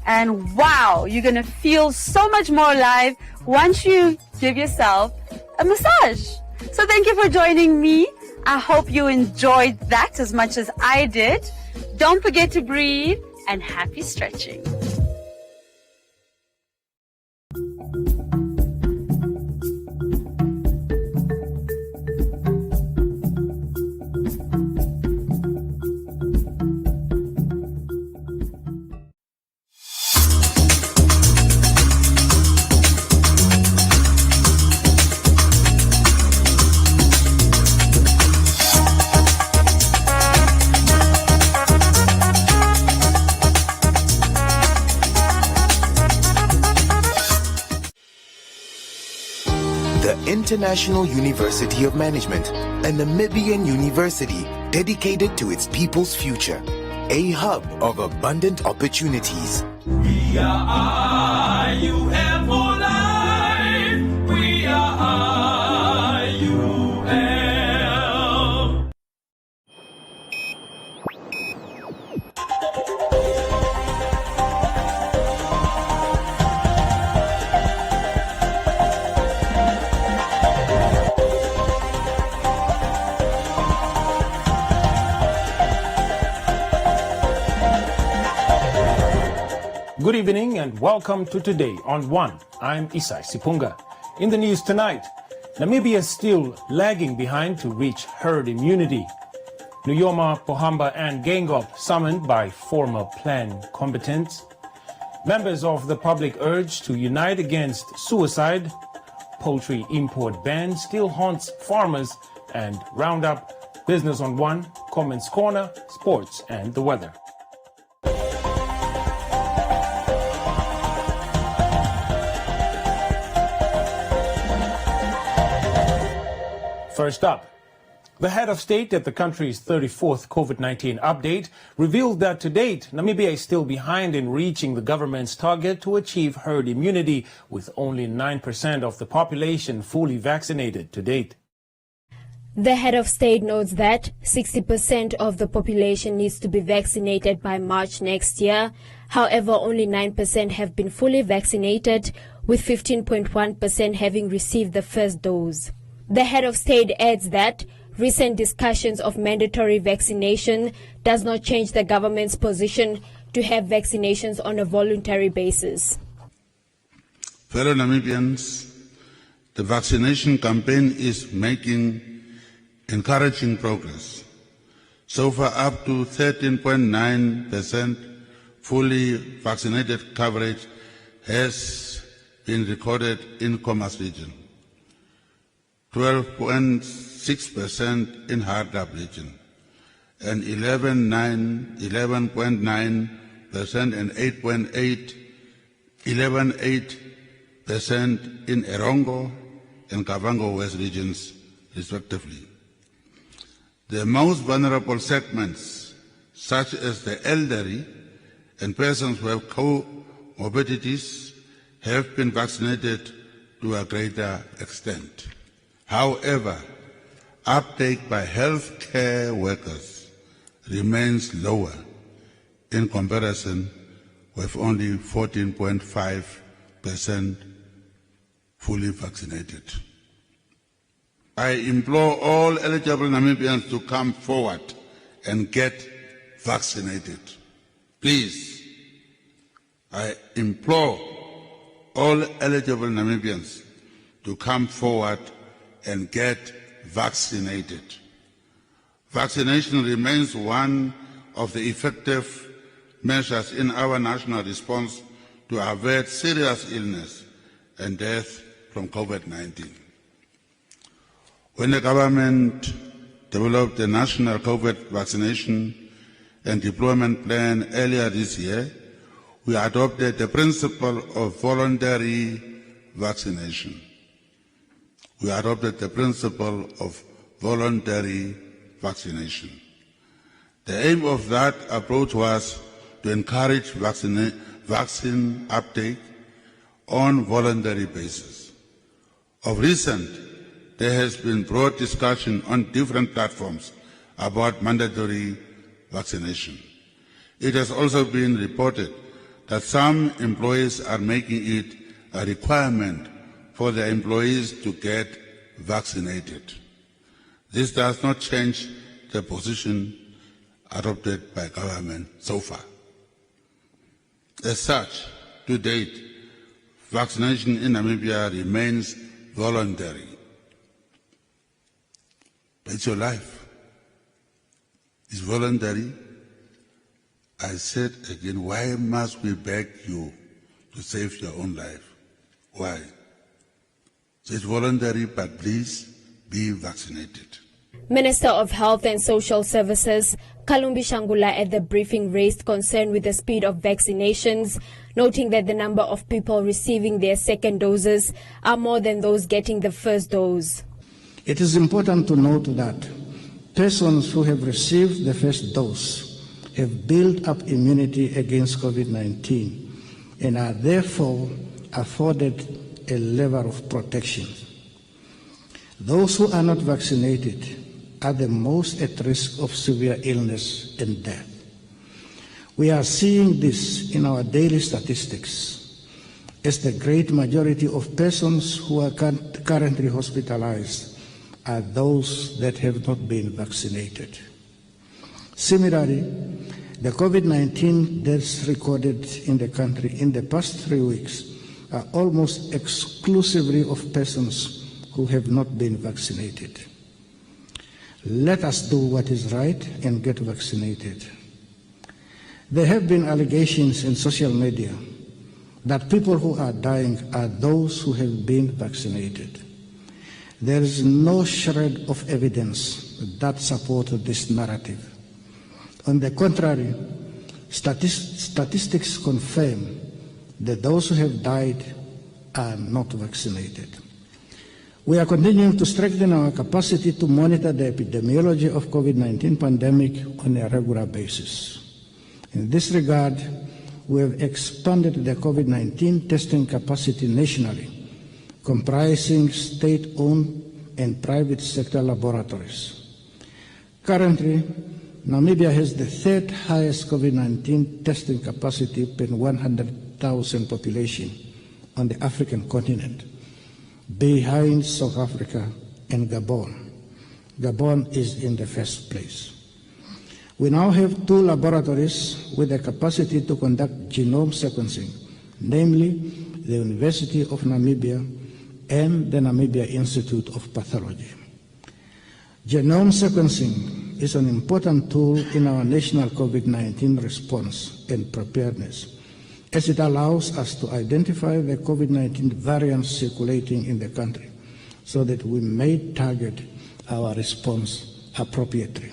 And wow, you're going to feel so much more alive once you give yourself a massage. So thank you for joining me. I hope you enjoyed that as much as I did. Don't forget to breathe and happy stretching. International University of Management, a Namibian university dedicated to its people's future, a hub of abundant opportunities. We are IUM for life. We are IUM. Good evening and welcome to Today on One. I'm Isai Sipunga. In the news tonight, Namibia is still lagging behind to reach herd immunity. Nuyoma, Pohamba and Gengop summoned by former plan combatants. Members of the public urge to unite against suicide. Poultry import ban still haunts farmers, and Roundup, Business on One, Comments Corner, Sports and the weather. First up, the head of state at the country's 34th COVID-19 update revealed that to date, Namibia is still behind in reaching the government's target to achieve herd immunity, with only 9% of the population fully vaccinated to date. The head of state notes that 60% of the population needs to be vaccinated by March next year. However, only 9% have been fully vaccinated, with 15.1% having received the first dose. The head of state adds that recent discussions of mandatory vaccination does not change the government's position to have vaccinations on a voluntary basis. Fellow Namibians, the vaccination campaign is making encouraging progress. So far, up to 13.9% fully vaccinated coverage has been recorded in Khomas region, 12.6% in Hardap region, and 11.9% and 11.8% in Erongo and Kavango West regions, respectively. The most vulnerable segments, such as the elderly and persons who have comorbidities, have been vaccinated to a greater extent. However, uptake by healthcare workers remains lower in comparison, with only 14.5% fully vaccinated. I implore all eligible Namibians to come forward and get vaccinated. Please, I implore all eligible Namibians to come forward and get vaccinated. Vaccination remains one of the effective measures in our national response to avert serious illness and death from COVID-19. When the government developed the national COVID vaccination and deployment plan earlier this year, we adopted the principle of voluntary vaccination. We adopted the principle of voluntary vaccination. The aim of that approach was to encourage vaccine uptake on voluntary basis. Of recent, there has been broad discussion on different platforms about mandatory vaccination. It has also been reported that some employees are making it a requirement for their employees to get vaccinated. This does not change the position adopted by government so far. As such, to date, vaccination in Namibia remains voluntary. It's your life. It's voluntary. I said again, why must we beg you to save your own life? Why? So it's voluntary, but please be vaccinated. Minister of Health and Social Services Kalumbi Shangula at the briefing raised concern with the speed of vaccinations, noting that the number of people receiving their second doses are more than those getting the first dose. It is important to note that persons who have received the first dose have built up immunity against COVID-19 and are therefore afforded a level of protection. Those who are not vaccinated are the most at risk of severe illness and death. We are seeing this in our daily statistics, as the great majority of persons who are currently hospitalized are those that have not been vaccinated. Similarly, the COVID-19 deaths recorded in the country in the past 3 weeks are almost exclusively of persons who have not been vaccinated. Let us do what is right and get vaccinated. There have been allegations in social media that people who are dying are those who have been vaccinated. There is no shred of evidence that supports this narrative. On the contrary, statistics confirm that those who have died are not vaccinated. We are continuing to strengthen our capacity to monitor the epidemiology of COVID-19 pandemic on a regular basis. In this regard, we have expanded the COVID-19 testing capacity nationally, comprising state-owned and private sector laboratories. Currently, Namibia has the third highest COVID-19 testing capacity per 100,000 population on the African continent, behind South Africa and Gabon. Gabon is in the first place. We now have 2 laboratories with the capacity to conduct genome sequencing, namely the University of Namibia and the Namibia Institute of Pathology. Genome sequencing is an important tool in our national COVID-19 response and preparedness, as it allows us to identify the COVID-19 variants circulating in the country so that we may target our response appropriately.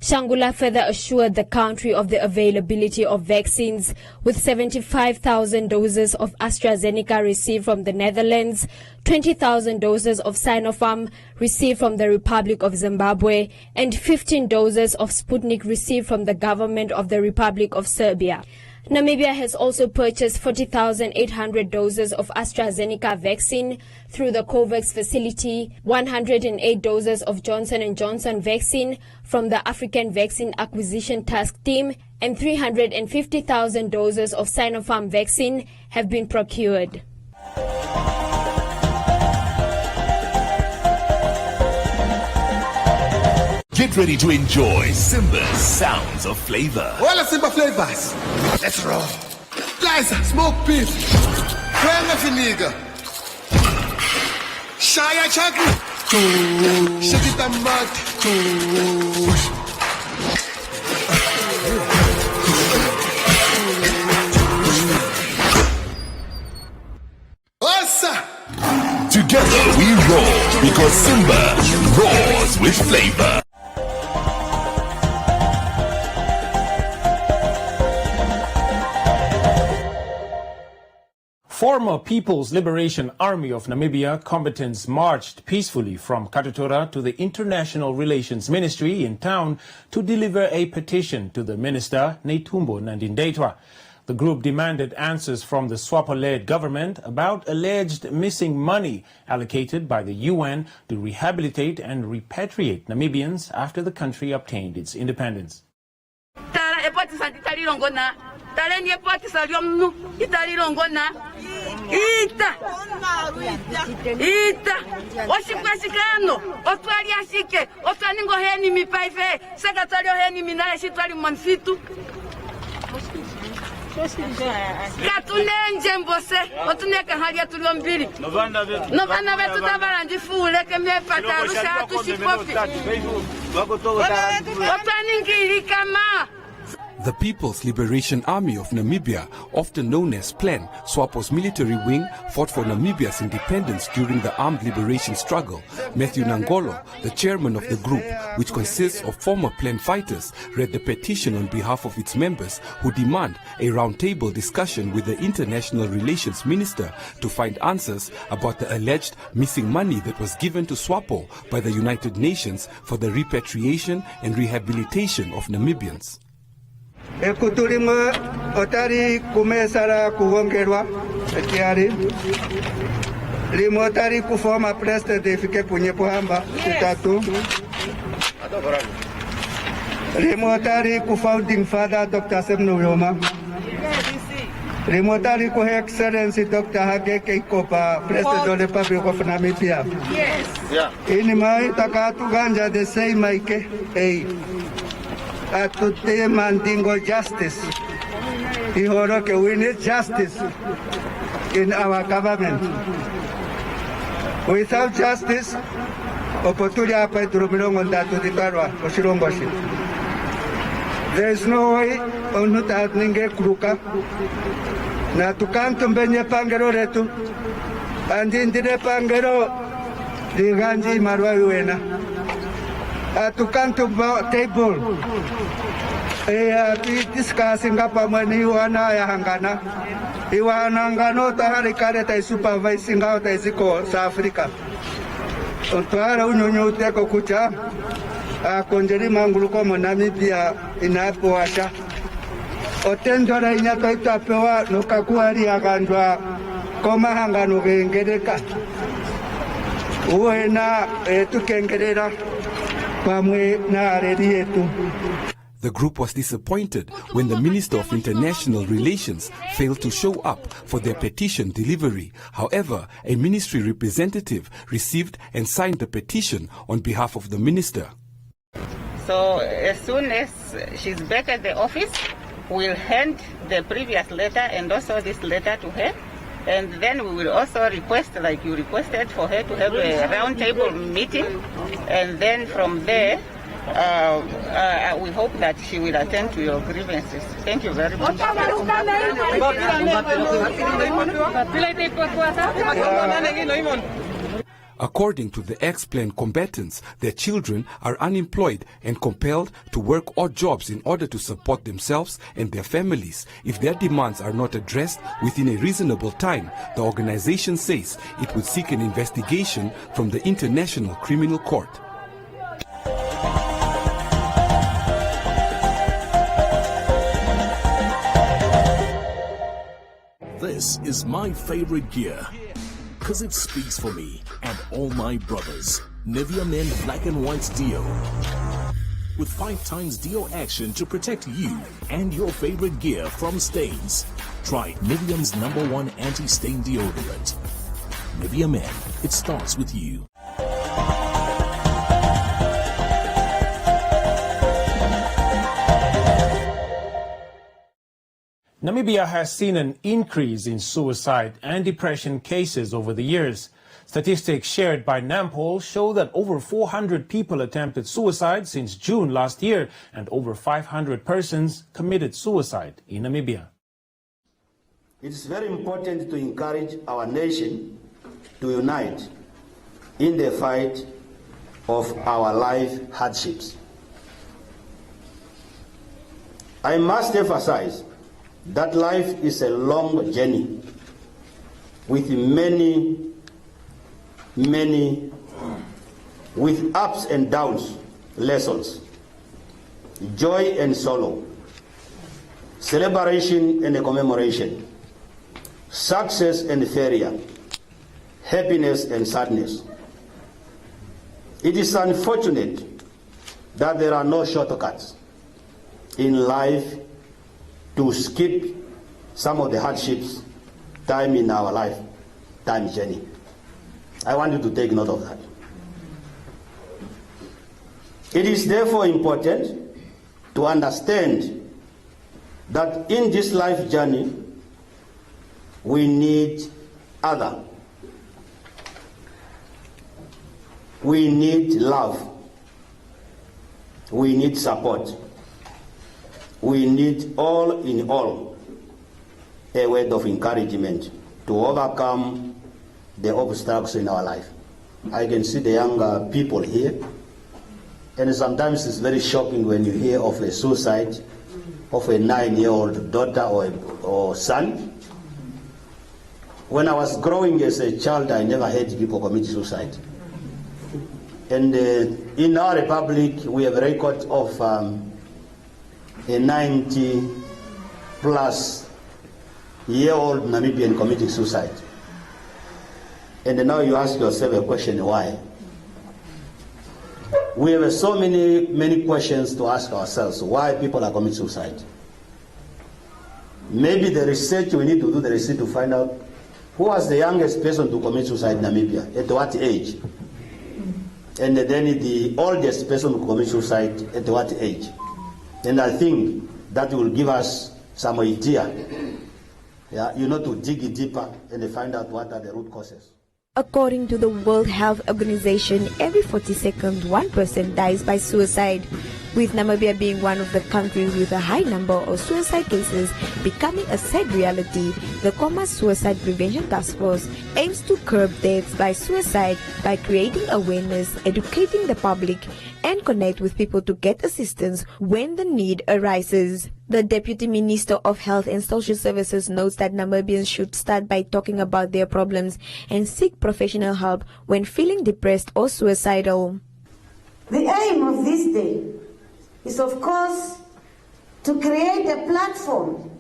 Shangula further assured the country of the availability of vaccines, with 75,000 doses of AstraZeneca received from the Netherlands, 20,000 doses of Sinopharm received from the Republic of Zimbabwe, and 15 doses of Sputnik received from the government of the Republic of Serbia. Namibia has also purchased 40,800 doses of AstraZeneca vaccine through the COVAX facility, 108 doses of Johnson & Johnson vaccine from the African Vaccine Acquisition Task Team, and 350,000 doses of Sinopharm vaccine have been procured. Get ready to enjoy Simba's sounds of flavor. All the Simba flavors. Let's roll. Liza, smoke beef. Kwenga finiga. Shaya chaki. Shakita mat. Osa. Together we roar because Simba roars with flavor. Former People's Liberation Army of Namibia combatants marched peacefully from Katutura to the International Relations Ministry in town to deliver a petition to the Minister, Netumbo Nandi-Ndaitwah. The group demanded answers from the SWAPO-led government about alleged missing money allocated by the UN to rehabilitate and repatriate Namibians after the country obtained its independence. taleni epoti saliomnu italilongona ita oshikwasikano otwali ashike otwaningo heni mipaife saka twalio heni minale shitwali mwanfitu katunenje mbose otuneka halia tulio mbili novana vetu tabalandi fule kemepata arusha atushipofi otwaningili kama. The People's Liberation Army of Namibia, often known as PLAN, SWAPO's military wing, fought for Namibia's independence during the armed liberation struggle. Matthew Nangolo, the chairman of the group, which consists of former PLAN fighters, read the petition on behalf of its members who demand a roundtable discussion with the International Relations Minister to find answers about the alleged missing money that was given to SWAPO by the United Nations for the repatriation and rehabilitation of Namibians. Ekutulima otari kumesara kuongerwa etiari limo otari kufoma president ifike punye pohamba tutatu limo otari ku founding father Dr. Semno Yoma limo otari ku excellency Dr. Hage Keikopa president of the Republic of Namibia. Ini mai takatu ganja the same maike to demanding justice. We need justice in our government. Without justice, there is no way on that ninge kruka. Na tukantum benye pangero retu, and in the pangero, the ganji marwa yuena. Tukantum table. Discussing up when you are hangana. You are Nangano Taharikare supervising out as it calls Africa. Ontara Unyo Teko Kucha, Konjeri Manguluko Namibia in Apoasha. Otendora in Yakaitapewa, Nokakuari Agandra, Koma Hangano Gengereka. Uena Tukengerera, Pamwe na Redietu. The group was disappointed when the Minister of International Relations failed to show up for their petition delivery. However, a ministry representative received and signed the petition on behalf of the minister. So as soon as she's back at the office, we'll hand the previous letter and also this letter to her. And then we will also request, like you requested, for her to have a roundtable meeting. And then from there, we hope that she will attend to your grievances. Thank you very much. According to the ex-PLAN combatants, their children are unemployed and compelled to work odd jobs in order to support themselves and their families. If their demands are not addressed within a reasonable time, the organization says it would seek an investigation from the International Criminal Court. This is my favorite gear, because it speaks for me and all my brothers. Nivea Men Black and White Deo. With 5 times Deo action to protect you and your favorite gear from stains. Try Nivea's #1 anti-stain deodorant. Nivea Men, it starts with you. Namibia has seen an increase in suicide and depression cases over the years. Statistics shared by NAMPOL show that over 400 people attempted suicide since June last year, and over 500 persons committed suicide in Namibia. It is very important to encourage our nation to unite in the fight of our life hardships. I must emphasize that life is a long journey with many with ups and downs, lessons, joy and sorrow, celebration and commemoration, success and failure, happiness and sadness. It is unfortunate that there are no shortcuts in life to skip some of the hardships time in our lifetime journey. I want you to take note of that. It is therefore important to understand that in this life journey, we need other. We need love. We need support. We need all in all a word of encouragement to overcome the obstacles in our life. I can see the younger people here, and sometimes it's very shocking when you hear of a suicide of a 9-year-old daughter or son. When I was growing as a child, I never heard people commit suicide. And in our republic, we have a record of a 90-plus-year-old Namibian committing suicide. And now you ask yourself a question, why? We have so many questions to ask ourselves, why people are committing suicide. Maybe the research, we need to do the research to find out who was the youngest person to commit suicide in Namibia, at what age? And then the oldest person to commit suicide at what age? And I think that will give us some idea, to dig deeper and find out what are the root causes. According to the World Health Organization, every 40 seconds, one person dies by suicide. With Namibia being one of the countries with a high number of suicide cases becoming a sad reality, the Coma Suicide Prevention Task Force aims to curb deaths by suicide by creating awareness, educating the public, and connect with people to get assistance when the need arises. The Deputy Minister of Health and Social Services notes that Namibians should start by talking about their problems and seek professional help when feeling depressed or suicidal. The aim of this day is, of course, to create a platform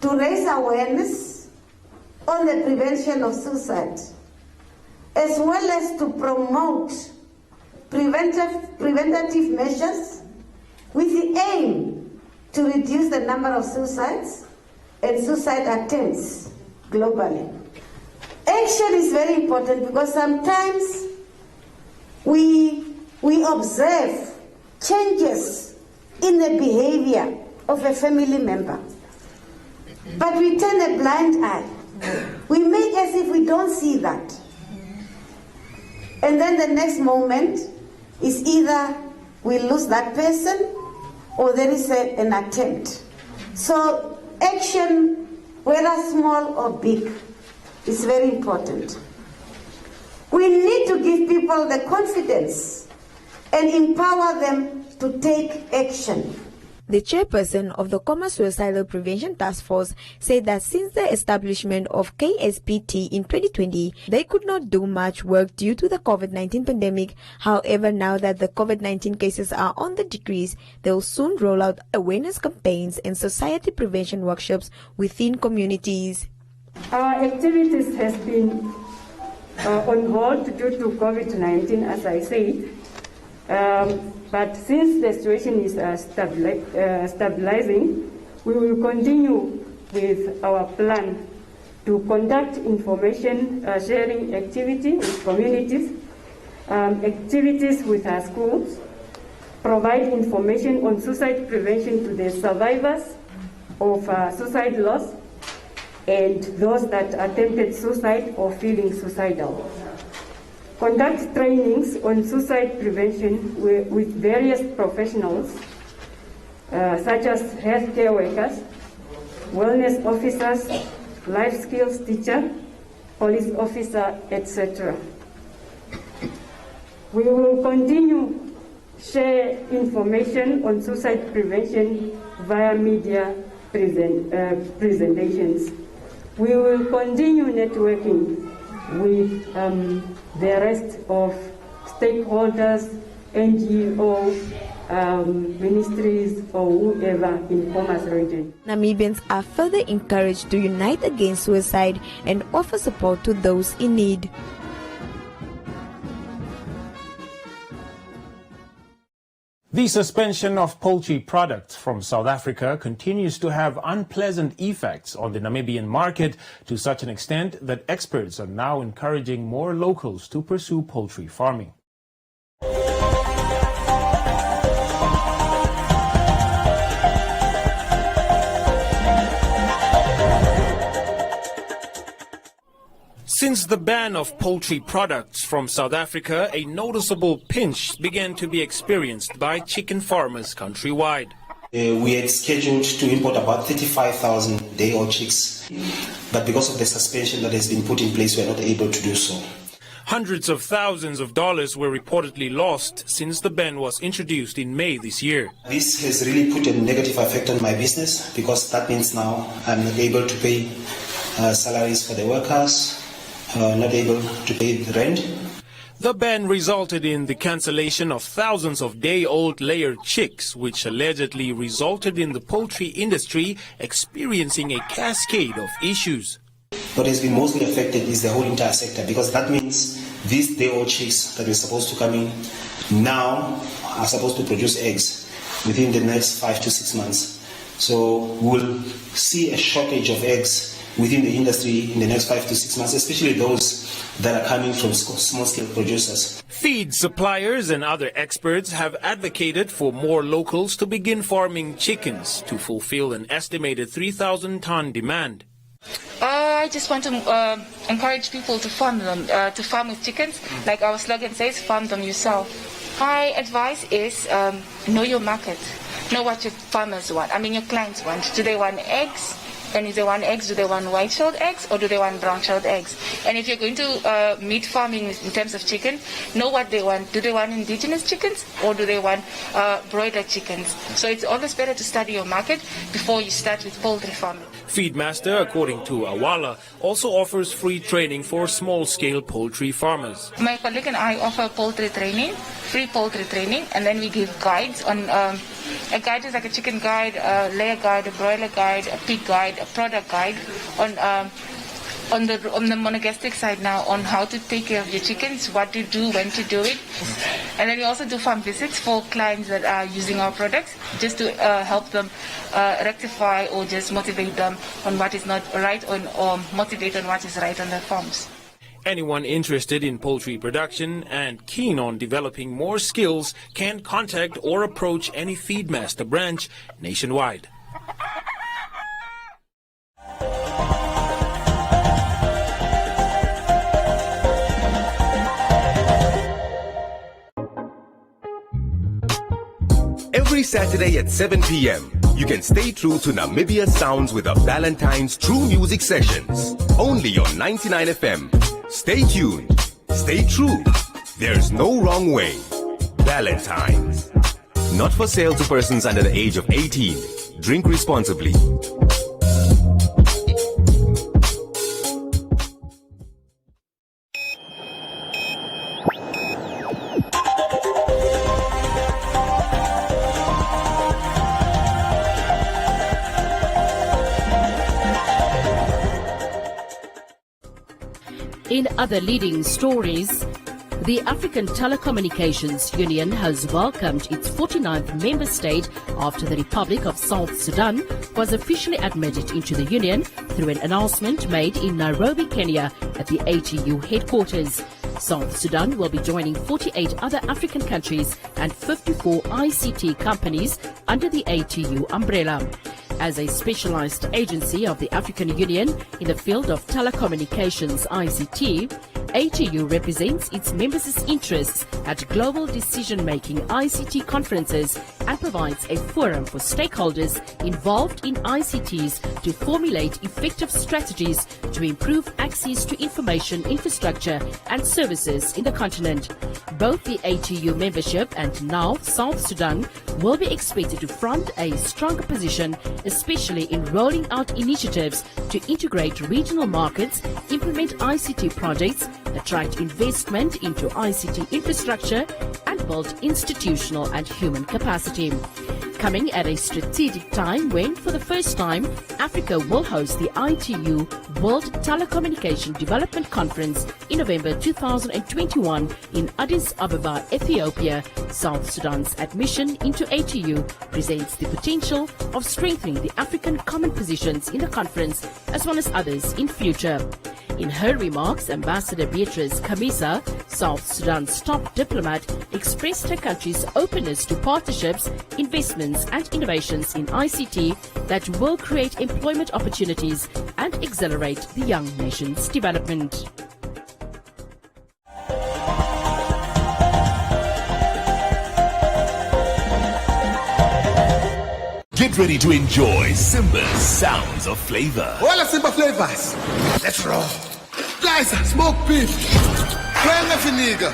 to raise awareness on the prevention of suicide, as well as to promote preventative measures with the aim to reduce the number of suicides and suicide attempts globally. Action is very important because sometimes we observe changes in the behavior of a family member, but we turn a blind eye. We make as if we don't see that. And then the next moment is either we lose that person or there is an attempt. So action, whether small or big, is very important. We need to give people the confidence and empower them to take action. The chairperson of the Coma Suicidal Prevention Task Force said that since the establishment of KSPT in 2020, they could not do much work due to the COVID-19 pandemic. However, now that the COVID-19 cases are on the decrease, they will soon roll out awareness campaigns and society prevention workshops within communities. Our activities has been on hold due to COVID-19, as I said. But since the situation is stabilizing, we will continue with our plan to conduct information sharing activity with communities, activities with our schools, provide information on suicide prevention to the survivors of suicide loss and those that attempted suicide or feeling suicidal. Conduct trainings on suicide prevention with various professionals, such as healthcare workers, wellness officers, life skills teacher, police officer, etc. We will continue share information on suicide prevention via media presentations. We will continue networking with the rest of stakeholders, NGOs, ministries, or whoever in Comas region. Namibians are further encouraged to unite against suicide and offer support to those in need. The suspension of poultry products from South Africa continues to have unpleasant effects on the Namibian market to such an extent that experts are now encouraging more locals to pursue poultry farming. Since the ban of poultry products from South Africa, a noticeable pinch began to be experienced by chicken farmers countrywide. We had scheduled to import about 35,000 day-old chicks, but because of the suspension that has been put in place, we are not able to do so. Hundreds of thousands of dollars were reportedly lost since the ban was introduced in May this year. This has really put a negative effect on my business because that means now I'm not able to pay salaries for the workers, not able to pay the rent. The ban resulted in the cancellation of thousands of day-old layered chicks, which allegedly resulted in the poultry industry experiencing a cascade of issues. What has been mostly affected is the whole entire sector, because that means these day-old chicks that were supposed to come in now are supposed to produce eggs within the next 5 to 6 months. So we'll see a shortage of eggs within the industry in the next 5 to 6 months, especially those that are coming from small-scale producers. Feed suppliers and other experts have advocated for more locals to begin farming chickens to fulfill an estimated 3,000-ton demand. I just want to encourage people to farm them, to farm with chickens. Like our slogan says, farm them yourself. My advice is know your market. Know what your farmers want. I mean, your clients want. Do they want eggs? And if they want eggs, do they want white-shelled eggs or do they want brown-shelled eggs? And if you're going to meat farming in terms of chicken, know what they want. Do they want indigenous chickens or do they want broiler chickens? So it's always better to study your market before you start with poultry farming. Feedmaster, according to Awala, also offers free training for small-scale poultry farmers. My colleague and I offer poultry training, free poultry training, and then we give guides on a guide is like a chicken guide, a layer guide, a broiler guide, a pig guide, a product guide on the monogastric side now on how to take care of your chickens, what to do, when to do it. And then we also do farm visits for clients that are using our products just to help them rectify or just motivate them on what is not right or motivate on what is right on their farms. Anyone interested in poultry production and keen on developing more skills can contact or approach any Feedmaster branch nationwide. Every Saturday at 7 p.m., you can stay true to Namibia Sounds with the Valentine's True Music Sessions. Only on 99 FM. Stay tuned. Stay true. There's no wrong way. Valentine's. Not for sale to persons under the age of 18. Drink responsibly. In other leading stories, the African Telecommunications Union has welcomed its 49th member state after the Republic of South Sudan was officially admitted into the Union through an announcement made in Nairobi, Kenya at the ATU headquarters. South Sudan will be joining 48 other African countries and 54 ICT companies under the ATU umbrella. As a specialized agency of the African Union in the field of telecommunications ICT, ATU represents its members' interests at global decision-making ICT conferences and provides a forum for stakeholders involved in ICTs to formulate effective strategies to improve access to information infrastructure and services in the continent. Both the ATU membership and now South Sudan will be expected to front a stronger position, especially in rolling out initiatives to integrate regional markets, implement ICT projects, attract investment into ICT infrastructure, and build institutional and human capacity. Coming at a strategic time when, for the first time, Africa will host the ITU World Telecommunication Development Conference in November 2021 in Addis Ababa, Ethiopia. South Sudan's admission into ATU presents the potential of strengthening the African common positions in the conference as well as others in future. In her remarks, Ambassador Beatrice Kamisa, South Sudan's top diplomat, expressed her country's openness to partnerships, investments and innovations in ICT that will create employment opportunities and accelerate the young nation's development. Get ready to enjoy Simba's sounds of flavor. All the Simba flavors. Let's roll. Guys, smoke beef. Kwanga finiga.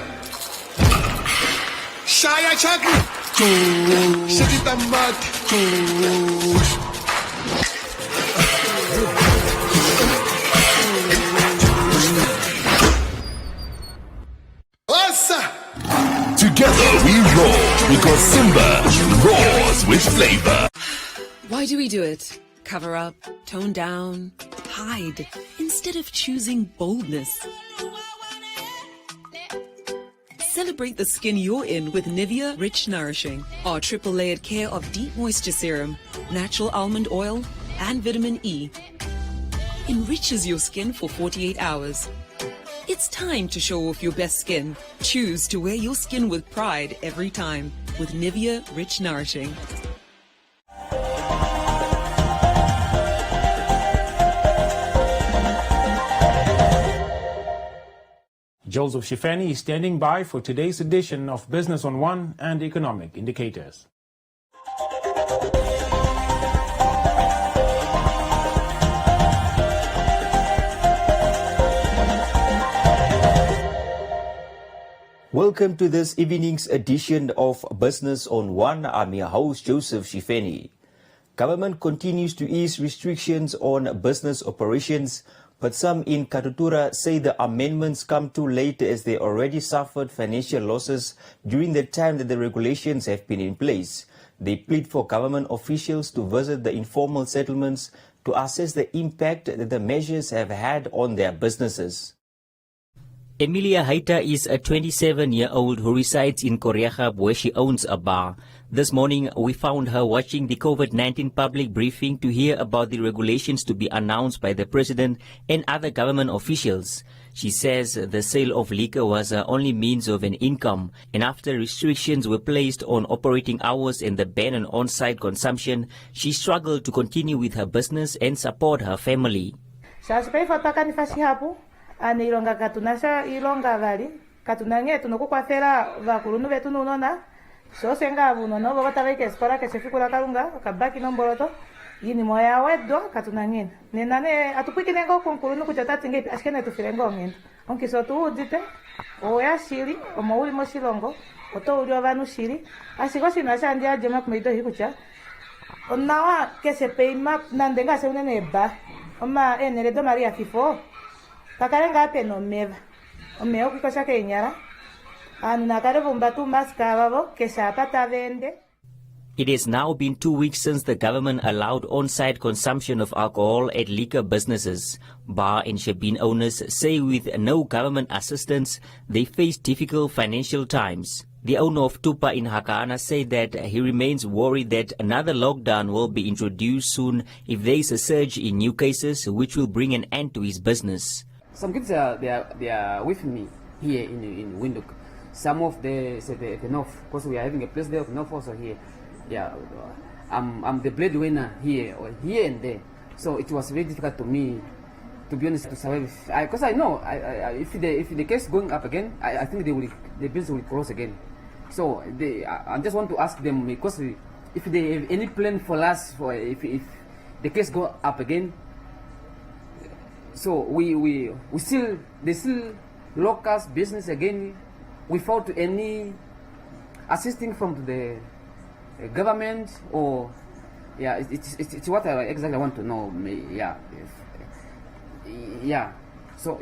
Shaya chakri. Shakita mat. Together we roll because Simba roars with flavor. Why do we do it? Cover up, tone down, hide, instead of choosing boldness. Celebrate the skin you're in with Nivea Rich Nourishing. Our triple layered care of deep moisture serum, natural almond oil, and vitamin E enriches your skin for 48 hours. It's time to show off your best skin. Choose to wear your skin with pride every time with Nivea Rich Nourishing. Joseph Shifeni is standing by for today's edition of Business on One and Economic Indicators. Welcome to this evening's edition of Business on One. I'm your host, Joseph Shifeni. Government continues to ease restrictions on business operations, but some in Katutura say the amendments come too late as they already suffered financial losses during the time that the regulations have been in place. They plead for government officials to visit the informal settlements to assess the impact that the measures have had on their businesses. Emilia Haita is a 27-year-old who resides in Koreagab where she owns a bar. This morning, we found her watching the COVID-19 public briefing to hear about the regulations to be announced by the president and other government officials. She says the sale of liquor was her only means of an income, and after restrictions were placed on operating hours and the ban on on-site consumption, she struggled to continue with her business and support her family. Ani ilonga katunasha ilonga vali katunange tunokukwafera vakulunu vetu nunona shose nga bunono baba veke escola ke shefikula kalunga kabaki nomboroto yini moya weddo katunangena nenane atupikine ngo konkulunu kuchata nge ashkene tufirengo ngene onkiso tu udite oya shiri omouli moshilongo oto uli ovanu shiri ashiko shinasha ndia jema kumeido hikucha onawa ke se peima nandenga se unene ba oma eneredo maria fifo. It has now been 2 weeks since the government allowed on-site consumption of alcohol at liquor businesses. Bar and shebeen owners say with no government assistance, they face difficult financial times. The owner of Tupa in Hakana said that he remains worried that another lockdown will be introduced soon if there is a surge in new cases, which will bring an end to his business. Some kids they are with me here in Windhoek. Some of the north, because we are having a place there, north also here. Yeah, I'm the breadwinner here and there. So it was very difficult to me, to be honest, to survive. Because I know if the case going up again, I think the business will close again. So I just want to ask them, because if they have any plan for us, for if the case go up again. So they still lock us business again without any assisting from the government, or it's what I exactly want to know. So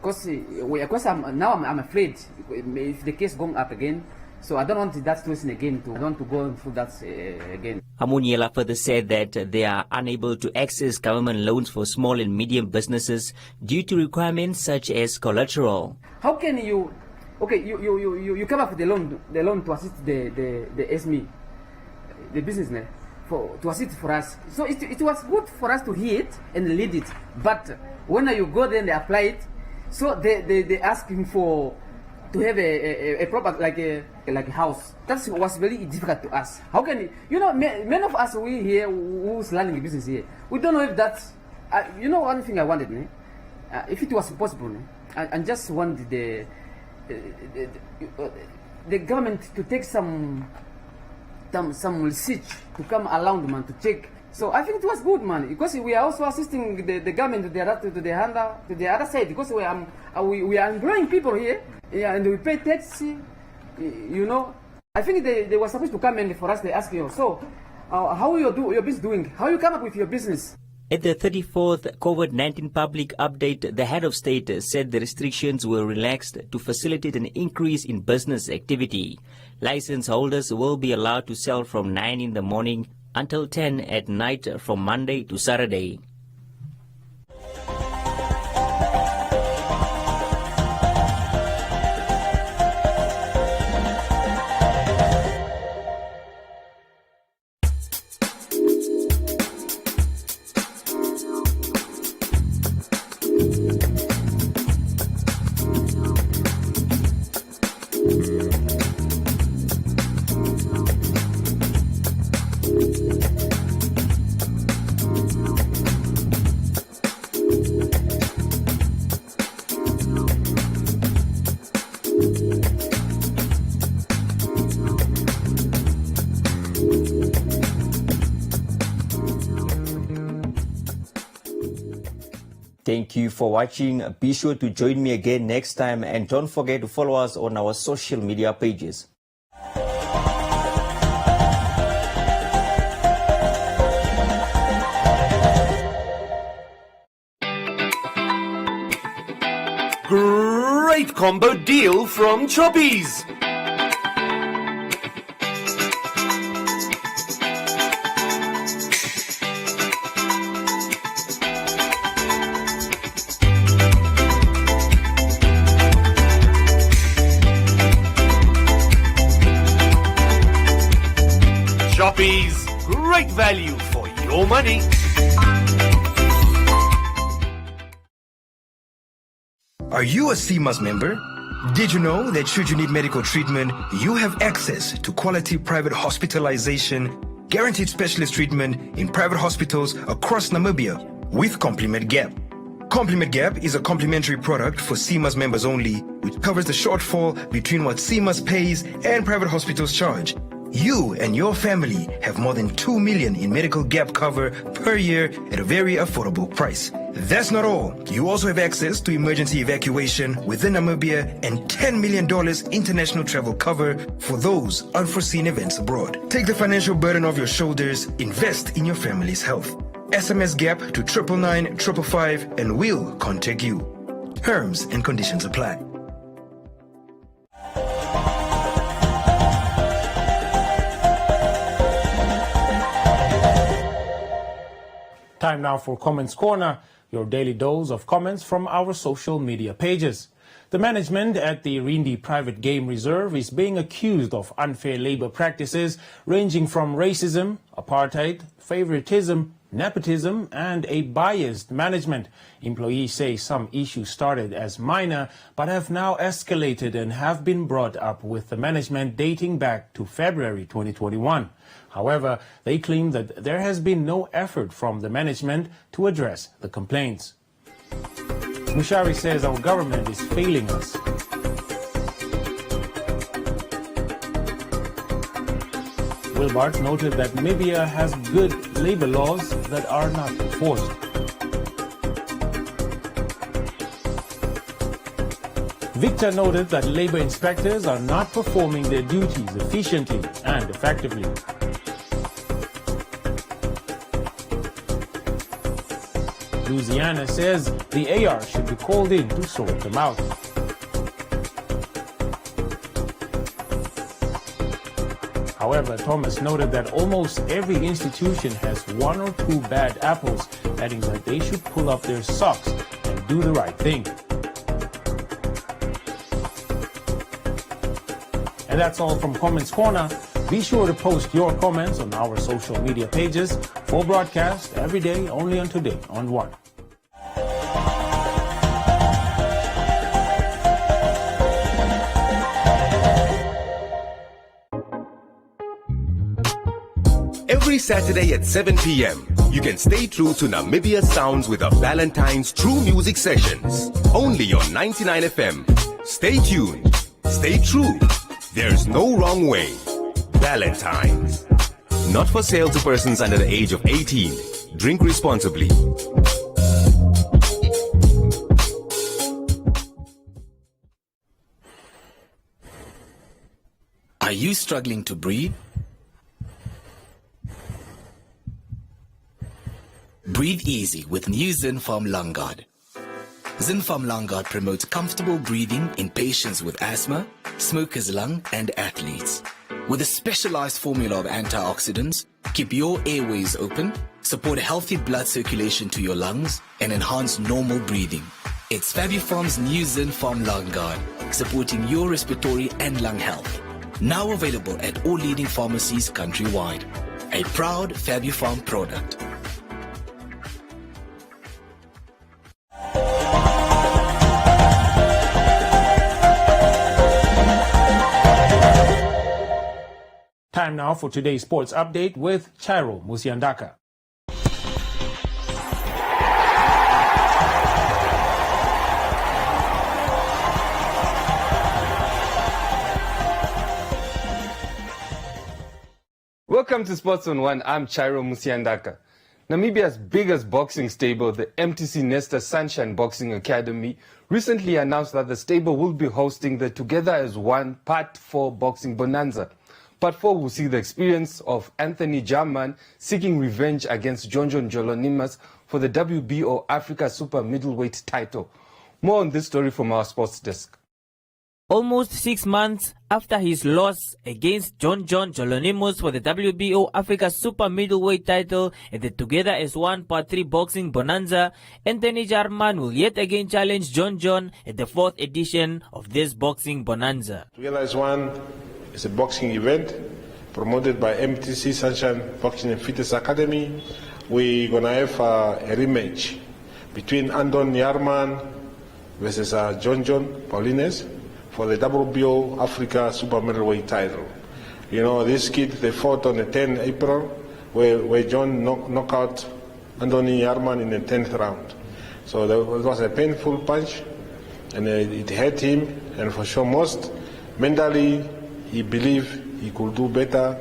Because I'm afraid if the case going up again. So I don't want that situation again. I don't want to go through that again. Amuniela further said that they are unable to access government loans for small and medium businesses due to requirements such as collateral. How can you? Okay, you come up with the loan to assist the SME, the businessman, to assist for us. So it was good for us to hear it and lead it. But when you go there and they apply it, so they asking for to have a proper like a house. That was very difficult to us. How can many of us we here who's learning business here, we don't know if that's one thing I wanted, if it was possible, I just wanted the government to take some research to come around, man, to check. So I think it was good, man, because we are also assisting the government to the other side, because we are employing people here, and we pay tax. I think they were supposed to come in for us. They ask you, so how your business doing? How you come up with your business? At the 34th COVID-19 public update, the head of state said the restrictions were relaxed to facilitate an increase in business activity. License holders will be allowed to sell from 9 in the morning until 10 at night from Monday to Saturday. Thank you for watching. Be sure to join me again next time, and don't forget to follow us on our social media pages. Great combo deal from Choppies! Choppies, great value for your money. Are you a CMAS member? Did you know that should you need medical treatment, you have access to quality private hospitalization, guaranteed specialist treatment in private hospitals across Namibia with Compliment Gap? Compliment Gap is a complimentary product for CMAS members only, which covers the shortfall between what CMAS pays and private hospitals charge. You and your family have more than 2 million in medical gap cover per year at a very affordable price. That's not all. You also have access to emergency evacuation within Namibia and $10 million international travel cover for those unforeseen events abroad. Take the financial burden off your shoulders, invest in your family's health. SMS GAP to 999 555 and we'll contact you. Terms and conditions apply. Time now for Comments Corner, your daily dose of comments from our social media pages. The management at the Rindi Private Game Reserve is being accused of unfair labor practices ranging from racism, apartheid, favoritism, nepotism, and a biased management. Employees say some issues started as minor but have now escalated and have been brought up with the management dating back to February 2021. However, they claim that there has been no effort from the management to address the complaints. Mushari says our government is failing us. Wilbart noted that Namibia has good labor laws that are not enforced. Victor noted that labor inspectors are not performing their duties efficiently and effectively. Louisiana says the AR should be called in to sort them out. However, Thomas noted that almost every institution has one or two bad apples, adding that they should pull up their socks and do the right thing. And that's all from Comments Corner. Be sure to post your comments on our social media pages for broadcast every day only on Today on 1. Every Saturday at 7 p.m., you can stay true to Namibia Sounds with the Valentine's True Music Sessions. Only on 99 FM. Stay tuned. Stay true. There's no wrong way. Valentine's. Not for sale to persons under the age of 18. Drink responsibly. Are you struggling to breathe? Breathe easy with new Zinfarm Lung Guard. Zinfarm Lung Guard promotes comfortable breathing in patients with asthma, smoker's lung, and athletes. With a specialized formula of antioxidants, keep your airways open, support healthy blood circulation to your lungs, and enhance normal breathing. It's Fabufarm's new Zinfarm Lung Guard, supporting your respiratory and lung health. Now available at all leading pharmacies countrywide. A proud Fabufarm product. Time now for today's sports update with Chairo Musiandaka. Welcome to Sports on 1. I'm Chairo Musiandaka. Namibia's biggest boxing stable, the MTC Nesta Sunshine Boxing Academy, recently announced that the stable will be hosting the Together as One Part 4 Boxing Bonanza. Part 4 will see the experience of Anthony Jarman seeking revenge against John Jolonimus for the WBO Africa Super Middleweight title. More on this story from our sports desk. Almost 6 months after his loss against John Jolonimus for the WBO Africa Super Middleweight title at the Together as One Part 3 Boxing Bonanza, Anthony Jarman will yet again challenge John at the 4th edition of this Boxing Bonanza. Together as One is a boxing event promoted by MTC Sunshine Boxing and Fitness Academy. We're going to have a rematch between Anton Jarman versus John Paulines for the WBO Africa Super Middleweight title. You know, this kid, they fought on the 10th April where John knocked out Anthony Jarman in the 10th round. So it was a painful punch and it hurt him, and for sure most mentally he believed he could do better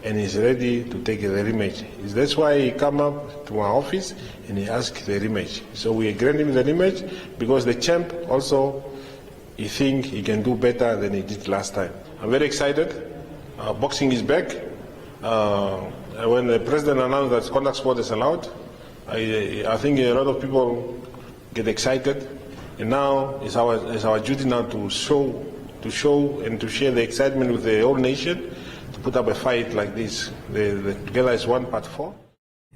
and he's ready to take the rematch. That's why he come up to our office and he asked the rematch. So we granted him the rematch because the champ also, he think he can do better than he did last time. I'm very excited. Boxing is back. When the president announced that contact sport is allowed, I think a lot of people get excited. And now it's our duty now to show and to share the excitement with the whole nation, to put up a fight like this. The Together as One Part 4.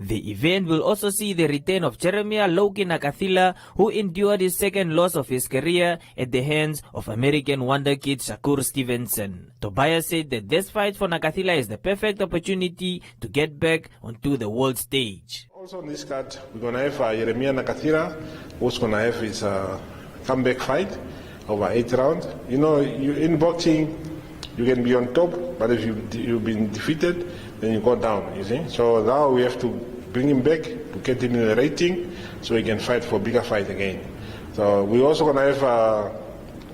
The event will also see the return of Jeremiah Loki Nakathila, who endured his second loss of his career at the hands of American wonderkid Shakur Stevenson. Tobias said that this fight for Nakathila is the perfect opportunity to get back onto the world stage. Also on this card, we're going to have Jeremiah Nakathila, who's going to have his comeback fight over 8 rounds. You know, in boxing, you can be on top, but if you've been defeated, then you go down, you see. So now we have to bring him back to get him in the rating so he can fight for a bigger fight again. So we're also going to have a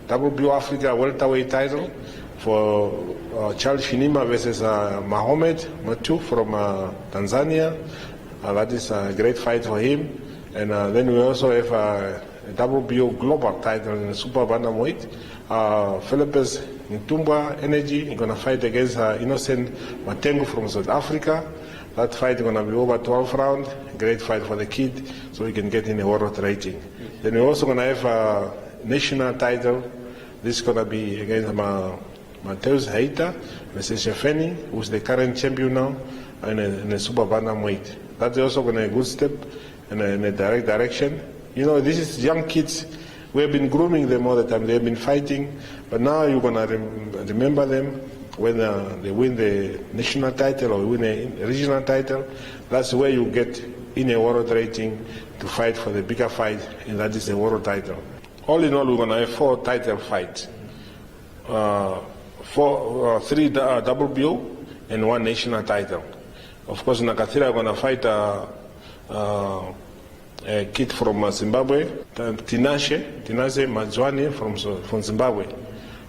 WBO Africa welterweight title for Charles Shinima versus Mohamed Matu from Tanzania. That is a great fight for him. And then we also have a WBO global title in the super bantamweight. Philippus Ntumba Energy is going to fight against Innocent Matengo from South Africa. That fight is going to be over 12 rounds. Great fight for the kid, so he can get in a world rating. Then we're also going to have a national title. This is going to be against Mateus Heita, Mr. Shefeni, who's the current champion now, in a super bantamweight. That's also going to be a good step in a direct direction. You know, this is young kids. We have been grooming them all the time. They have been fighting, but now you're going to remember them when they win the national title or win a regional title. That's where you get in a world rating to fight for the bigger fight, and that is the world title. All in all, we're going to have 4 title fights. 3 WBO and 1 national title. Of course, Nakathira are going to fight a kid from Zimbabwe, Tinashe Mazwane from Zimbabwe.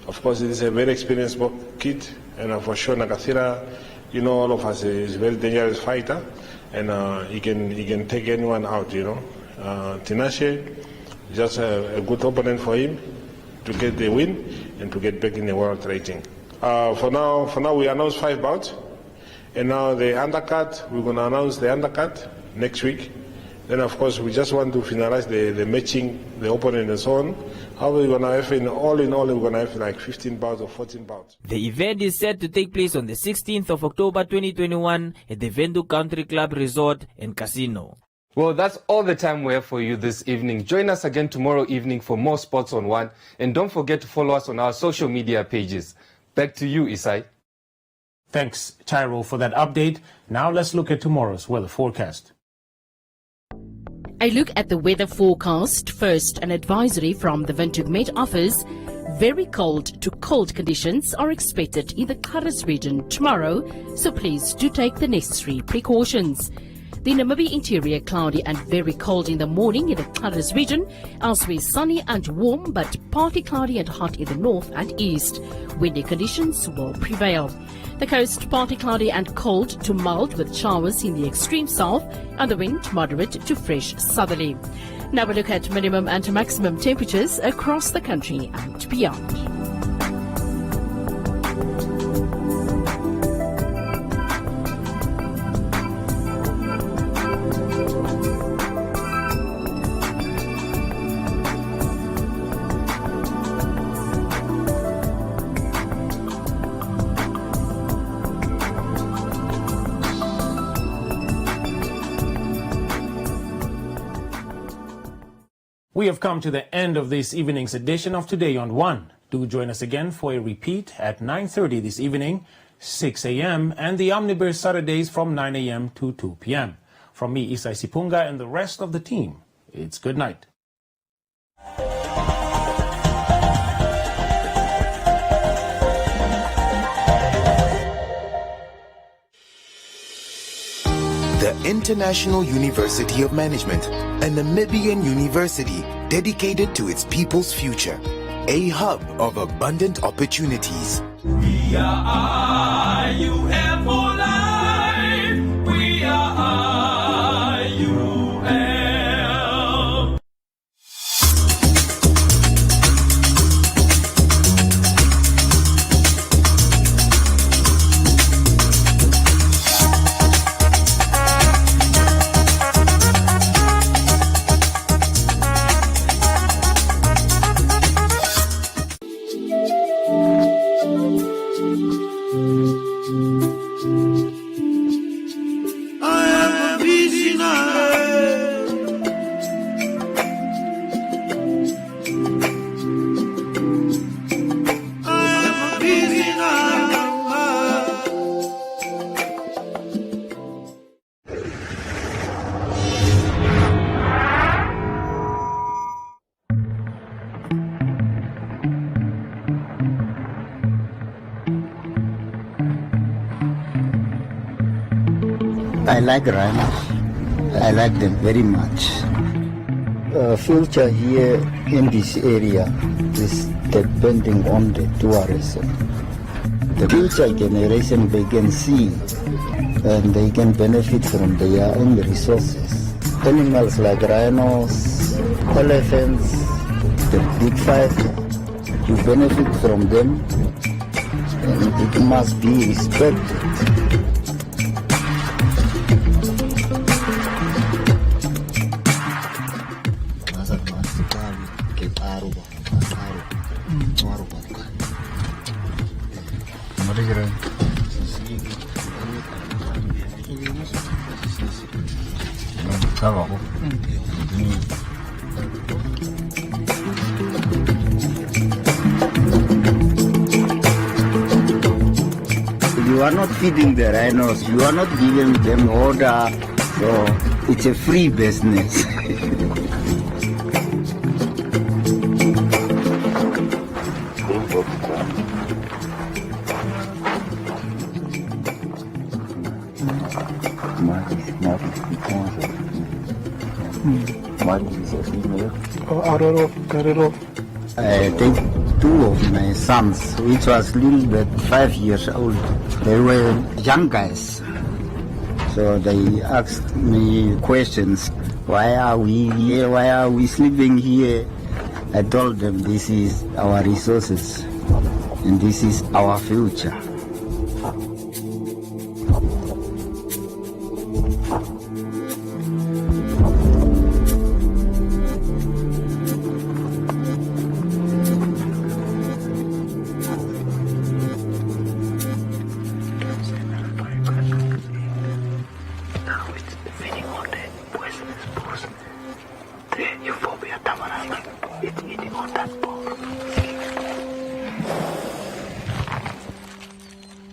Of course, it is a very experienced kid, and for sure Nakathira, you know, all of us, is a very dangerous fighter, and he can take anyone out, you know. Tinashe, just a good opponent for him to get the win and to get back in the world rating. For now, we announced 5 bouts, and now the undercut, we're going to announce the undercut next week. Then, of course, we just want to finalize the matching, the opponent and so on. How we're going to have, all in all, we're going to have like 15 bouts or 14 bouts. The event is set to take place on the 16th of October 2021 at the Vendu Country Club Resort and Casino. Well, that's all the time we have for you this evening. Join us again tomorrow evening for more Sports on One. And don't forget to follow us on our social media pages. Back to you, Isai. Thanks, Tyro, for that update. Now let's look at tomorrow's weather forecast. A look at the weather forecast. First, an advisory from the Windhoek Met Office. Very cold to cold conditions are expected in the Karas region tomorrow, so please do take the necessary precautions. The Namibia interior cloudy and very cold in the morning in the Karas region, elsewhere sunny and warm but partly cloudy and hot in the north and east. Windy conditions will prevail. The coast partly cloudy and cold to mild with showers in the extreme south, and the wind moderate to fresh southerly. Now we look at minimum and maximum temperatures across the country and beyond. We have come to the end of this evening's edition of Today on One. Do join us again for a repeat at 9:30 this evening, 6 a.m. and the Omniverse Saturdays from 9 a.m. to 2 p.m. From me, Isai Sipunga, and the rest of the team, it's good night. The International University of Management, a Namibian university dedicated to its people's future, a hub of abundant opportunities. We are IUM for life. We are IUM. I like rhinos. I like them very much. Future here in this area is depending on the tourism. The future generation, they can see and they can benefit from their own resources. Animals like rhinos, elephants, the big five, you benefit from them and it must be respected. You are not feeding the rhinos, you are not giving them order, so it's a free business. I don't know. I take two of my sons, which was little bit 5 years old. They were young guys. So they asked me questions. Why are we here? Why are we sleeping here? I told them this is our resources and this is our future.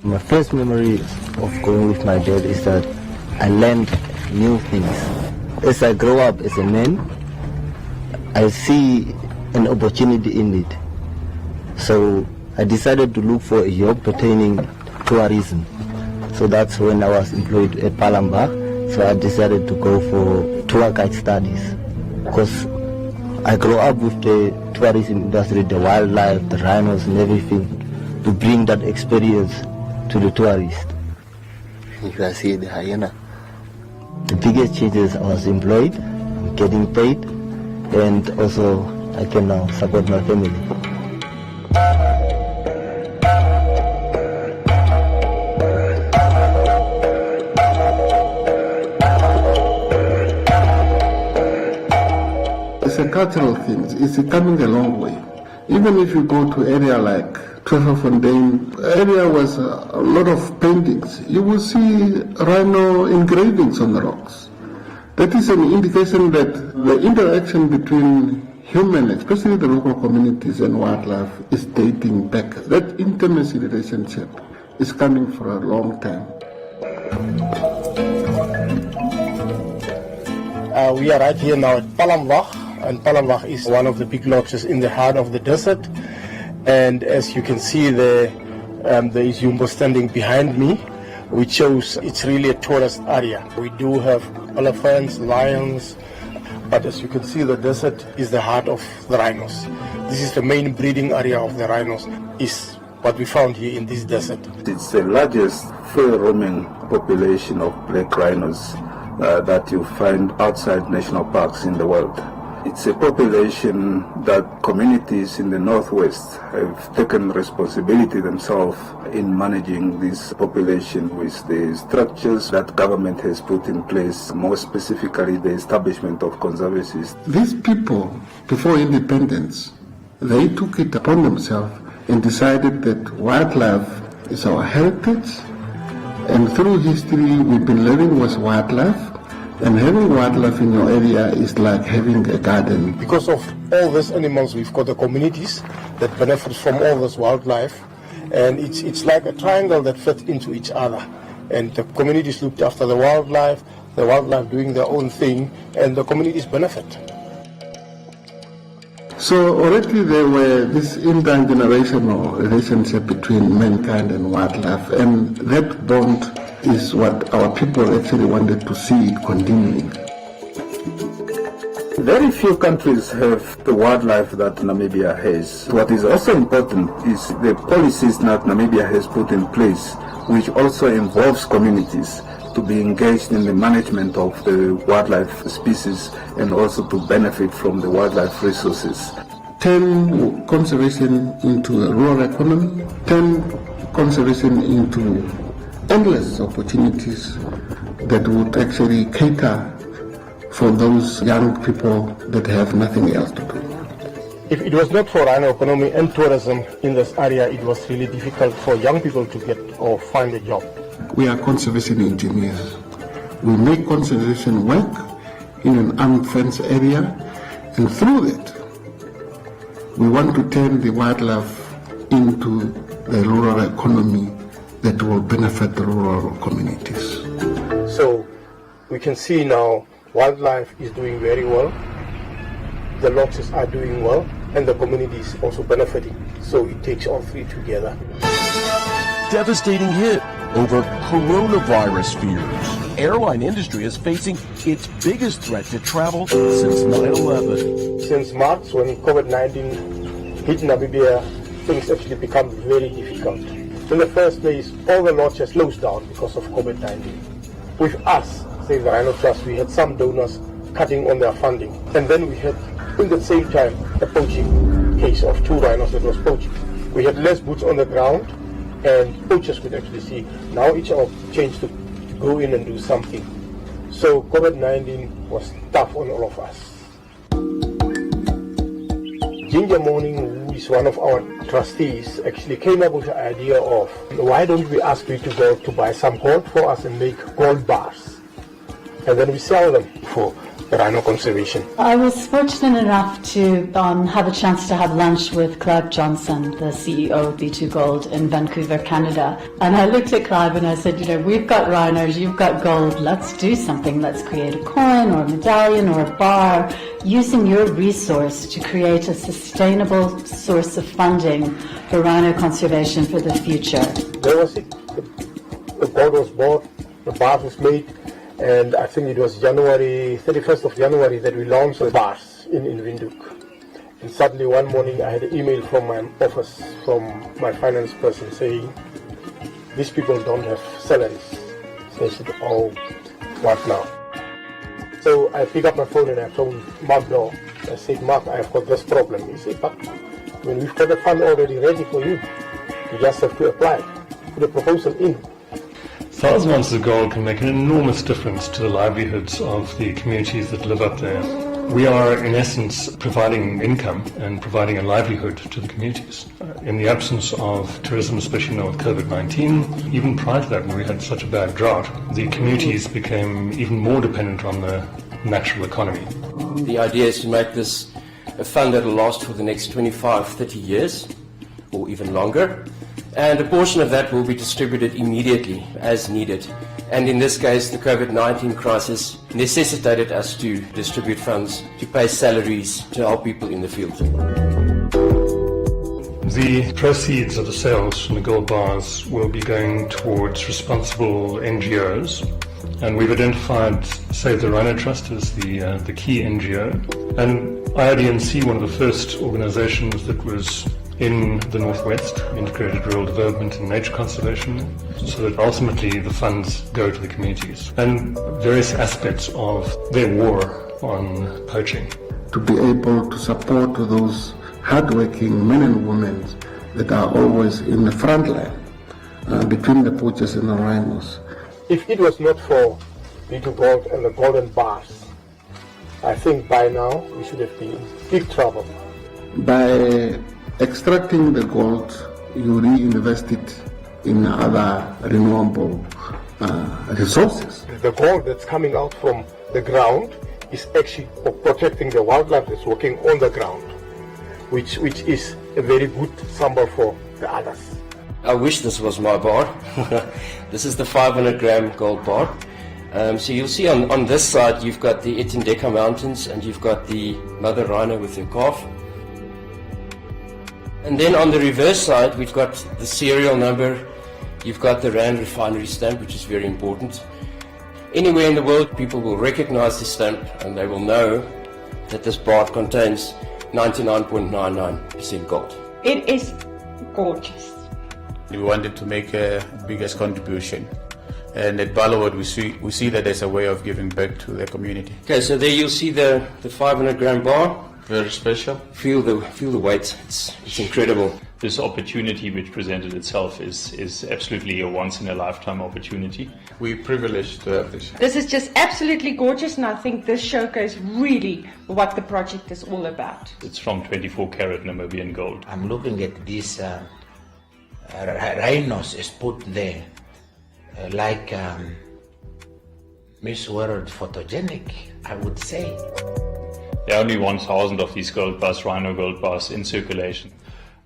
My first memory of going with my dad is that I learned new things. As I grow up as a man, I see an opportunity in it. So I decided to look for a job pertaining tourism. So that's when I was employed at Palembang. So I decided to go for tour guide studies. Because I grew up with the tourism industry, the wildlife, the rhinos and everything, to bring that experience to the tourist. You can see the hyena. The biggest change is I was employed, getting paid, and also I can now support my family. It's a cultural thing. It's coming a long way. Even if you go to area like Treverfontein, area was a lot of paintings. You will see rhino engravings on the rocks. That is an indication that the interaction between human, especially the local communities and wildlife, is dating back. That intimacy relationship is coming for a long time. We are right here now at Palembang, and Palembang is one of the big lodges in the heart of the desert. And as you can see there is Jumbo standing behind me, which shows it's really a tourist area. We do have elephants, lions, but as you can see, the desert is the heart of the rhinos. This is the main breeding area of the rhinos, is what we found here in this desert. It's the largest free-roaming population of black rhinos that you find outside national parks in the world. It's a population that communities in the northwest have taken responsibility themselves in managing this population with the structures that government has put in place, more specifically the establishment of conservancies. These people, before independence, they took it upon themselves and decided that wildlife is our heritage, and through history we've been living with wildlife. And having wildlife in your area is like having a garden. Because of all these animals, we've got the communities that benefit from all this wildlife, and it's like a triangle that fits into each other. And the communities looked after the wildlife doing their own thing, and the communities benefit. So already there were this intergenerational relationship between mankind and wildlife, and that bond is what our people actually wanted to see it continuing. Very few countries have the wildlife that Namibia has. What is also important is the policies that Namibia has put in place, which also involves communities to be engaged in the management of the wildlife species and also to benefit from the wildlife resources. Turn conservation into a rural economy, turn conservation into endless opportunities that would actually cater for those young people that have nothing else to do. If it was not for rhino economy and tourism in this area, it was really difficult for young people to get or find a job. We are conservation engineers. We make conservation work in an unfenced area, and through that, we want to turn the wildlife into the rural economy that will benefit the rural communities. So we can see now wildlife is doing very well, the loxes are doing well, and the community is also benefiting. So it takes all three together. Devastating hit over coronavirus fears. Airline industry is facing its biggest threat to travel since 9/11. Since March, when COVID-19 hit Namibia, things actually become very difficult. In the first place, all the lodges closed down because of COVID-19. With us, Save the Rhino Trust, we had some donors cutting on their funding. And then we had, in the same time, a poaching case of 2 rhinos that was poaching. We had less boots on the ground, and poachers could actually see. Now it's our chance to go in and do something. So COVID-19 was tough on all of us. Ginger Morning, who is one of our trustees, actually came up with the idea of, why don't we ask you to go to buy some gold for us and make gold bars, and then we sell them for rhino conservation. I was fortunate enough to have a chance to have lunch with Clive Johnson, the CEO of B2 Gold in Vancouver, Canada. And I looked at Clive and I said, we've got rhinos, you've got gold, let's do something. Let's create a coin or a medallion or a bar using your resource to create a sustainable source of funding for rhino conservation for the future. There was it. The gold was bought, the bar was made, and I think it was 31st of January that we launched the bars in Windhoek. And suddenly one morning I had an email from my office, from my finance person, saying, these people don't have salaries. So I said, oh, what now? So I picked up my phone and I phoned Mark Dow. I said, Mark, I've got this problem. He said, but we've got the fund already ready for you. You just have to apply, put a proposal in. 1,000 ounces of gold can make an enormous difference to the livelihoods of the communities that live up there. We are, in essence, providing income and providing a livelihood to the communities. In the absence of tourism, especially now with COVID-19, even prior to that, when we had such a bad drought, the communities became even more dependent on the natural economy. The idea is to make this a fund that will last for the next 25, 30 years, or even longer. And a portion of that will be distributed immediately as needed. And in this case, the COVID-19 crisis necessitated us to distribute funds to pay salaries to help people in the field. The proceeds of the sales from the gold bars will be going towards responsible NGOs. And we've identified Save the Rhino Trust as the key NGO. And IRDNC, one of the first organizations that was in the Northwest, Integrated Rural Development and Nature Conservation, so that ultimately the funds go to the communities and various aspects of their war on poaching. To be able to support those hardworking men and women that are always in the front line between the poachers and the rhinos. If it was not for B2 Gold and the golden bars, I think by now we should have been in big trouble. By extracting the gold, you reinvest it in other renewable resources. The gold that's coming out from the ground is actually protecting the wildlife that's working on the ground, which is a very good symbol for the others. I wish this was my bar. This is the 500 gram gold bar. So you'll see on this side you've got the Etindeka Mountains and you've got the mother rhino with her calf. And then on the reverse side, we've got the serial number, you've got the Rand refinery stamp, which is very important. Anywhere in the world, people will recognize this stamp and they will know that this bar contains 99.99% gold. It is gorgeous. We wanted to make a biggest contribution. And at Ballowwood, we see that there's a way of giving back to the community. Okay, so there you'll see the 500 gram bar. Very special. Feel the weight. It's incredible. This opportunity which presented itself is absolutely a once-in-a-lifetime opportunity. We're privileged to have this. This is just absolutely gorgeous, and I think this showcase really what the project is all about. It's from 24 karat Namibian gold. I'm looking at these rhinos is put there like Miss World photogenic, I would say. There are only 1,000 of these gold bars, rhino gold bars, in circulation.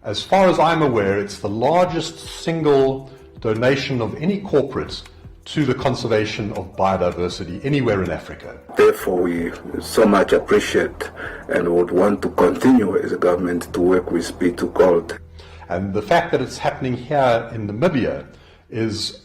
As far as I'm aware, it's the largest single donation of any corporate to the conservation of biodiversity anywhere in Africa. Therefore, we so much appreciate and would want to continue as a government to work with B2 Gold. And the fact that it's happening here in Namibia is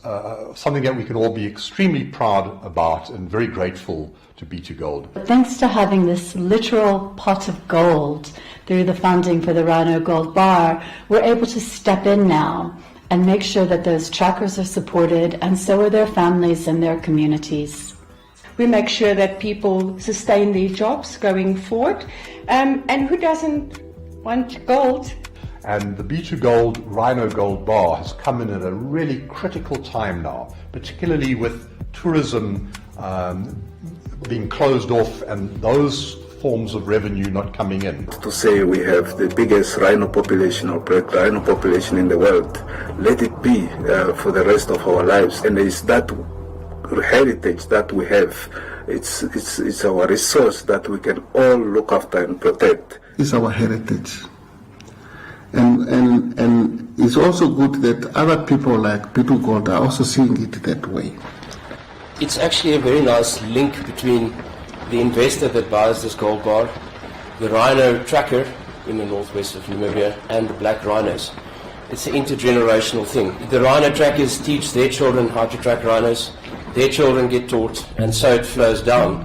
something that we can all be extremely proud about and very grateful to B2 Gold. Thanks to having this literal pot of gold through the funding for the Rhino Gold Bar, we're able to step in now and make sure that those trackers are supported, and so are their families and their communities. We make sure that people sustain their jobs going forward. And who doesn't want gold? And the B2 Gold Rhino Gold Bar has come in at a really critical time now, particularly with tourism being closed off and those forms of revenue not coming in. To say we have the biggest rhino population or black rhino population in the world, let it be for the rest of our lives. And it's that heritage that we have, it's our resource that we can all look after and protect. It's our heritage. And it's also good that other people like B2 Gold are also seeing it that way. It's actually a very nice link between the investor that buys this gold bar, the rhino tracker in the northwest of Namibia, and the black rhinos. It's an intergenerational thing. The rhino trackers teach their children how to track rhinos, their children get taught, and so it flows down.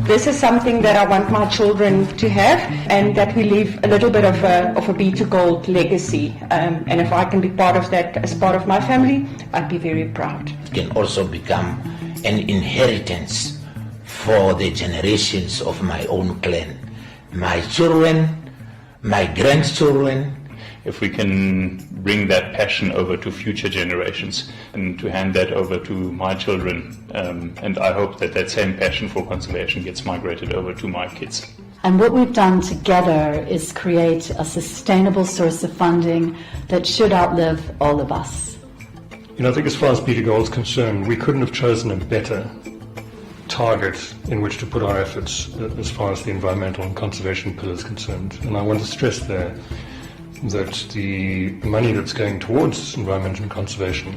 This is something that I want my children to have, and that we leave a little bit of a B2 Gold legacy. And if I can be part of that as part of my family, I'd be very proud. It can also become an inheritance for the generations of my own clan. My children, my grandchildren. If we can bring that passion over to future generations and to hand that over to my children, and I hope that that same passion for conservation gets migrated over to my kids. And what we've done together is create a sustainable source of funding that should outlive all of us. You know, I think as far as B2 Gold is concerned, we couldn't have chosen a better target in which to put our efforts as far as the environmental and conservation pillar is concerned. And I want to stress there that the money that's going towards environment and conservation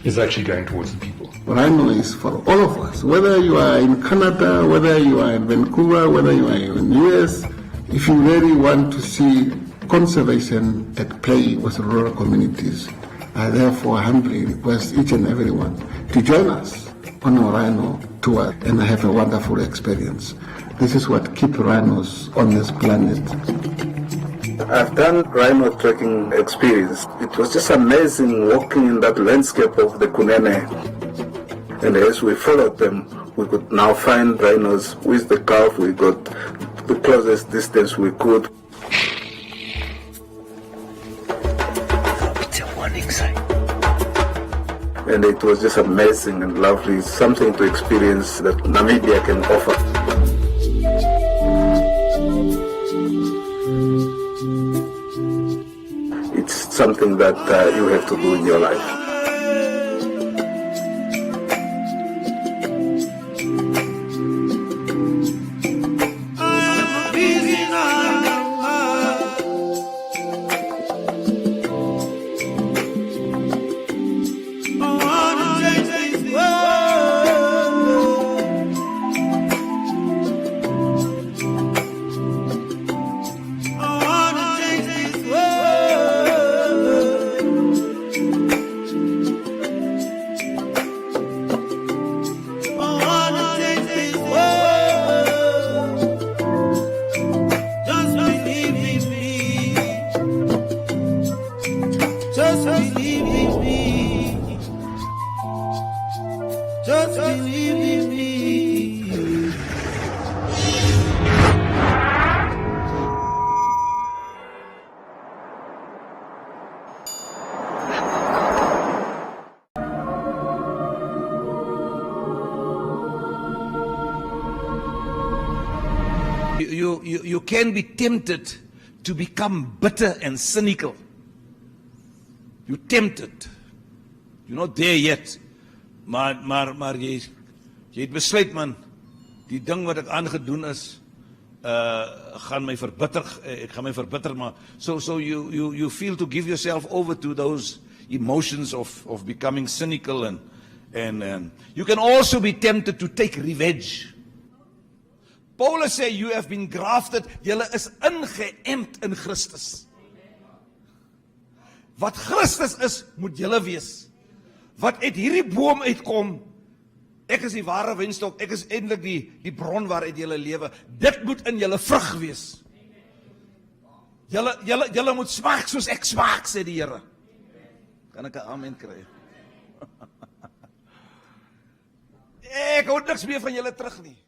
is actually going towards the people. Rhino is for all of us, whether you are in Canada, whether you are in Vancouver, whether you are in the US. If you really want to see conservation at play with rural communities, I therefore humbly request each and everyone to join us on our rhino tour and have a wonderful experience. This is what keeps rhinos on this planet. I've done rhino trekking experience. It was just amazing walking in that landscape of the Kunene. And as we followed them, we could now find rhinos with the calf. We got the closest distance we could. It's a warning sign. And it was just amazing and lovely, something to experience that Namibia can offer. It's something that you have to do in your life. You can be tempted to become bitter and cynical. You're tempted. You're not there yet. Maar jy het besluit, man, die ding wat ek aangedoen is, gaan my verbitter, ek gaan my verbitter, maar so you feel to give yourself over to those emotions of becoming cynical and you can also be tempted to take revenge. Paulus sê, you have been grafted, julle is ingeënt in Christus. Wat Christus is, moet julle wees. Wat uit hierdie boom uitkom, ek is die ware wynstok, ek is eintlik die bron waaruit julle lewe. Dit moet in julle vrug wees. Julle moet smaak soos ek smaak, sê die Here. Kan ek 'n amen kry? Ek hou niks meer van julle terug nie.